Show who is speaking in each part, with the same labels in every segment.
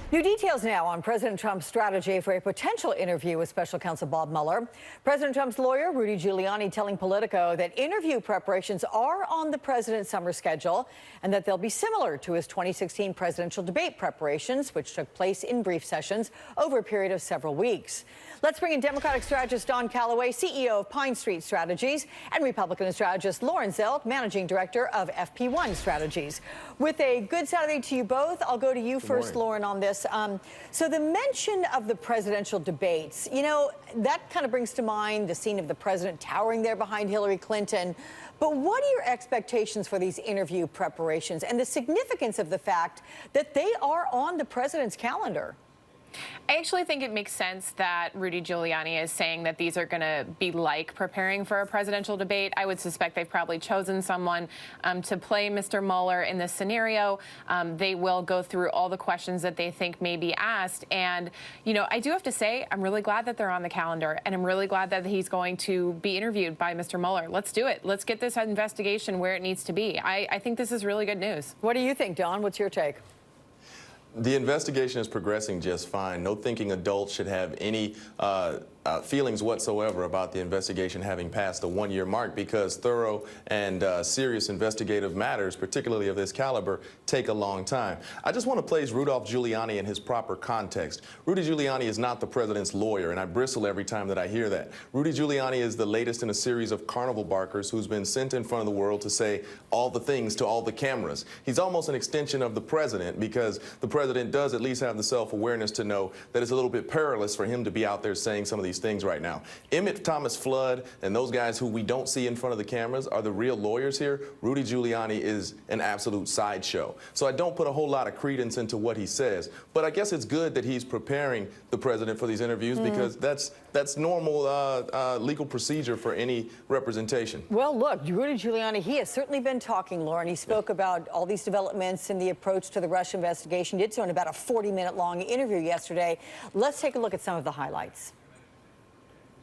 Speaker 1: New details now on President Trump's strategy for a potential interview with special counsel Bob Mueller. President Trump's lawyer, Rudy Giuliani, telling Politico that interview preparations are on the president's summer schedule and that they'll be similar to his 2016 presidential debate preparations, which took place in brief sessions over a period of several weeks. Let's bring in Democratic strategist Don Calloway, CEO of Pine Street Strategies, and Republican strategist Lauren Zelt, managing director of FP1 Strategies. With a good Saturday to you both, I'll go to you first, Lauren, on this. So the mention of the presidential debates, you know, that kind of brings to mind the scene of the president towering there behind Hillary Clinton. But what are your expectations for these interview preparations and the significance of the fact that they are on the president's calendar?
Speaker 2: I actually think it makes sense that Rudy Giuliani is saying that these are going to be like preparing for a presidential debate. I would suspect they've probably chosen someone to play Mr. Mueller in this scenario. They will go through all the questions that they think may be asked. And, you know, I do have to say, I'm really glad that they're on the calendar, and I'm really glad that he's going to be interviewed by Mr. Mueller. Let's do it. Let's get this investigation where it needs to be. I think this is really good news.
Speaker 1: What do you think, Don? What's your take?
Speaker 3: The investigation is progressing just fine. No thinking adult should have any feelings whatsoever about the investigation having passed the one-year mark, because thorough and serious investigative matters, particularly of this caliber, take a long time. I just want to place Rudolph Giuliani in his proper context. Rudy Giuliani is not the president's lawyer, and I bristle every time that I hear that. Rudy Giuliani is the latest in a series of carnival barkers who's been sent in front of the world to say all the things to all the cameras. He's almost an extension of the president, because the president does at least have the self-awareness to know that it's a little bit perilous for him to be out there saying some of these things right now. Emmett Thomas Flood and those guys who we don't see in front of the cameras are the real lawyers here. Rudy Giuliani is an absolute sideshow. So I don't put a whole lot of credence into what he says. But I guess it's good that he's preparing the president for these interviews, because that's normal legal procedure for any representation.
Speaker 1: Well, look, Rudy Giuliani, he has certainly been talking, Lauren. He spoke about all these developments in the approach to the Russia investigation. He did so in about a 40-minute long interview yesterday. Let's take a look at some of the highlights.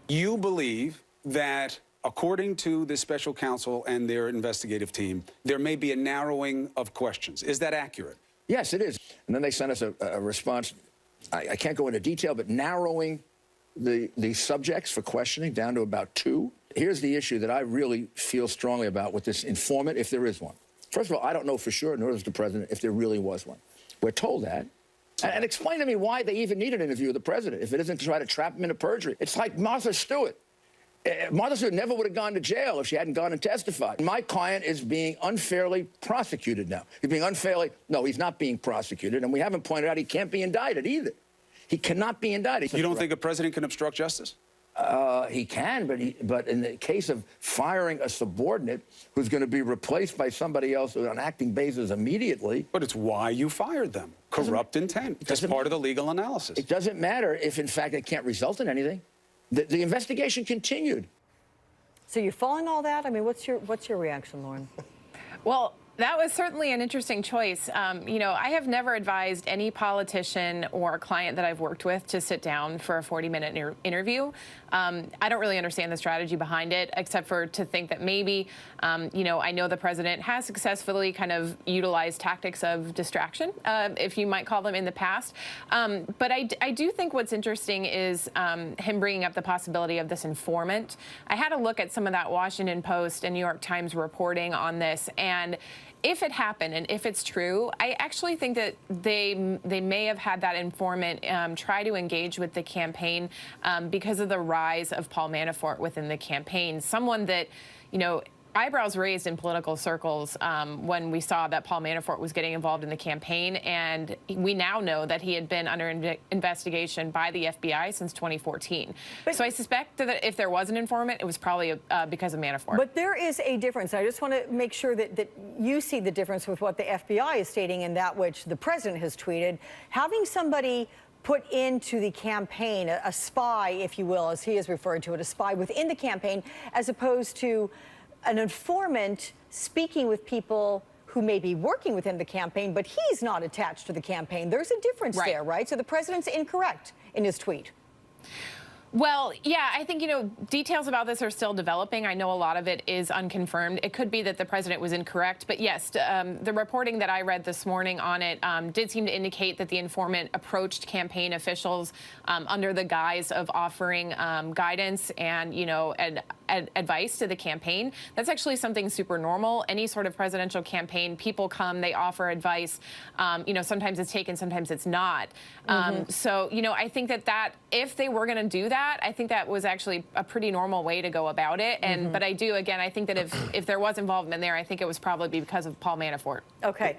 Speaker 4: You believe that, according to the special counsel and their investigative team, there may be a narrowing of questions. Is that accurate?
Speaker 5: Yes, it is. And then they sent us a response. I can't go into detail, but narrowing the subjects for questioning down to about 2. Here's the issue that I really feel strongly about with this informant, if there is one. First of all, I don't know for sure, nor does the president, if there really was one. We're told that. And explain to me why they even need an interview with the president if it isn't to try to trap him into perjury. It's like Martha Stewart. Martha Stewart never would have gone to jail if she hadn't gone and testified. My client is being unfairly prosecuted now. He's being unfairly... No, he's not being prosecuted, and we haven't pointed out he can't be indicted either. He cannot be indicted.
Speaker 4: You don't think a president can obstruct justice?
Speaker 5: He can, but in the case of firing a subordinate who's going to be replaced by somebody else on an acting basis immediately...
Speaker 4: But it's why you fired them. Corrupt intent. That's part of the legal analysis.
Speaker 5: It doesn't matter if, in fact, it can't result in anything. The investigation continued.
Speaker 1: So you're following all that? I mean, what's your reaction, Lauren?
Speaker 2: Well, that was certainly an interesting choice. You know, I have never advised any politician or client that I've worked with to sit down for a 40-minute interview. I don't really understand the strategy behind it, except for to think that maybe, you know, I know the president has successfully kind of utilized tactics of distraction, if you might call them, in the past. But I do think what's interesting is him bringing up the possibility of this informant. I had a look at some of that Washington Post and New York Times reporting on this, and if it happened and if it's true, I actually think that they may have had that informant try to engage with the campaign because of the rise of Paul Manafort within the campaign. Someone that, you know, eyebrows raised in political circles when we saw that Paul Manafort was getting involved in the campaign, and we now know that he had been under investigation by the FBI since 2014. So I suspect that if there was an informant, it was probably because of Manafort.
Speaker 1: But there is a difference. I just want to make sure that you see the difference with what the FBI is stating and that which the president has tweeted. Having somebody put into the campaign, a spy, if you will, as he has referred to it, a spy within the campaign, as opposed to an informant speaking with people who may be working within the campaign, but he's not attached to the campaign. There's a difference there, right? So the president's incorrect in his tweet.
Speaker 2: Well, yeah, I think, details about this are still developing. I know a lot of it is unconfirmed. It could be that the president was incorrect. But yes, the reporting that I read this morning on it did seem to indicate that the informant approached campaign officials under the guise of offering guidance and, advice to the campaign. That's actually something super normal. Any sort of presidential campaign, people come, they offer advice. Sometimes it's taken, sometimes it's not. So, I think that if they were going to do that, I think that was actually a pretty normal way to go about it. And but I think that if there was involvement there, I think it was probably because of Paul Manafort.
Speaker 1: Okay.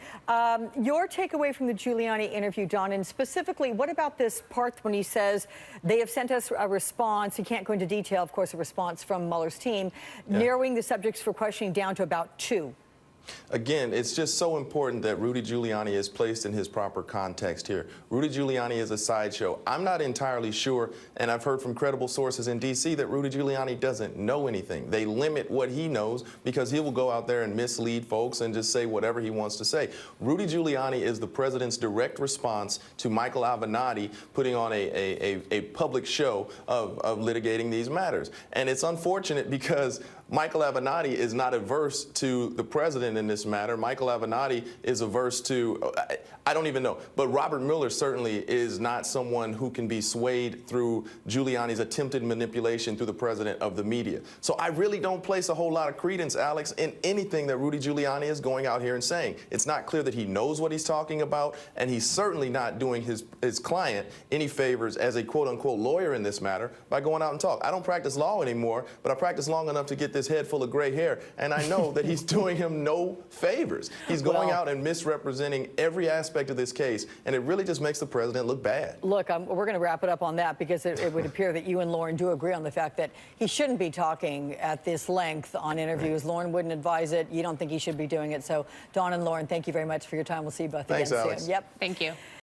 Speaker 1: Your takeaway from the Giuliani interview, Don, and specifically, what about this part when he says they have sent us a response? He can't go into detail, of course, a response from Mueller's team, narrowing the subjects for questioning down to about 2.
Speaker 3: Again, it's just so important that Rudy Giuliani is placed in his proper context here. Rudy Giuliani is a sideshow. I'm not entirely sure, and I've heard from credible sources in D.C. that Rudy Giuliani doesn't know anything. They limit what he knows because he will go out there and mislead folks and just say whatever he wants to say. Rudy Giuliani is the president's direct response to Michael Avenatti putting on a public show of litigating these matters. And it's unfortunate because Michael Avenatti is not averse to the president in this matter. Michael Avenatti is averse to, I don't even know, but Robert Mueller certainly is not someone who can be swayed through Giuliani's attempted manipulation through the president of the media. So I really don't place a whole lot of credence, Alex, in anything that Rudy Giuliani is going out here and saying. It's not clear that he knows what he's talking about, and he's certainly not doing his client any favors as a quote-unquote lawyer in this matter by going out and talk. I don't practice law anymore, but I practice long enough to get this head full of gray hair, and I know that he's doing him no favors. He's going out and misrepresenting every aspect of this case, and it really just makes the president look bad.
Speaker 1: Look, we're going to wrap it up on that because it would appear that you and Lauren do agree on the fact that he shouldn't be talking at this length on interviews. Right. Lauren wouldn't advise it. You don't think he should be doing it. So, Dawn and Lauren, thank you very much for your time. We'll see you both
Speaker 3: Thanks,
Speaker 1: again
Speaker 3: Alex.
Speaker 1: soon. Yep.
Speaker 2: Thank you.